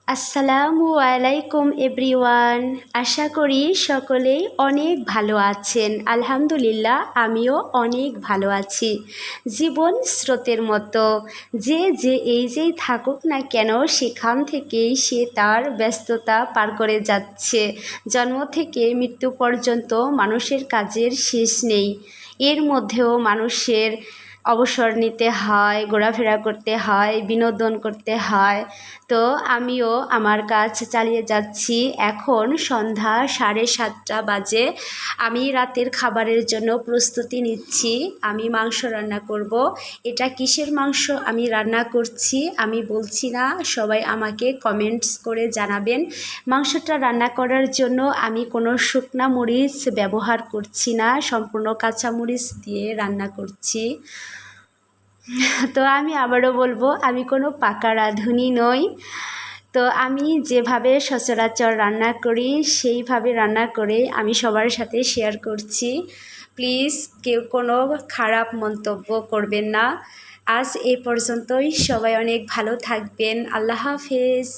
আসসালামু আলাইকুম এভরিওয়ান। আশা করি সকলেই অনেক ভালো আছেন। আলহামদুলিল্লাহ আমিও অনেক ভালো আছি। জীবন স্রোতের মতো যে যেই থাকুক না কেন সেখান থেকেই সে তার ব্যস্ততা পার করে যাচ্ছে। জন্ম থেকে মৃত্যু পর্যন্ত মানুষের কাজের শেষ নেই। এর মধ্যেও মানুষের অবসর নিতে হয়, ঘোরাফেরা করতে হয়, বিনোদন করতে হয়। তো আমিও আমার কাজ চালিয়ে যাচ্ছি। এখন সন্ধ্যা 7:30 বাজে। আমি রাতের খাবারের জন্য প্রস্তুতি নিচ্ছি। আমি মাংস রান্না করব। এটা কিসের মাংস আমি রান্না করছি আমি বলছি না, সবাই আমাকে কমেন্টস করে জানাবেন। মাংসটা রান্না করার জন্য আমি কোনো শুকনা মরিচ ব্যবহার করছি না, সম্পূর্ণ কাঁচা মরিচ দিয়ে রান্না করছি। তো আমি আবারও বলবো, আমি কোনো পাকা রাঁধুনি নই। তো আমি যেভাবে সচরাচর রান্না করি সেইভাবে রান্না করে আমি সবার সাথে শেয়ার করছি। প্লিজ কেউ কোনো খারাপ মন্তব্য করবেন না। আজ এই পর্যন্তই। সবাই অনেক ভালো থাকবেন। আল্লাহ হাফেজ।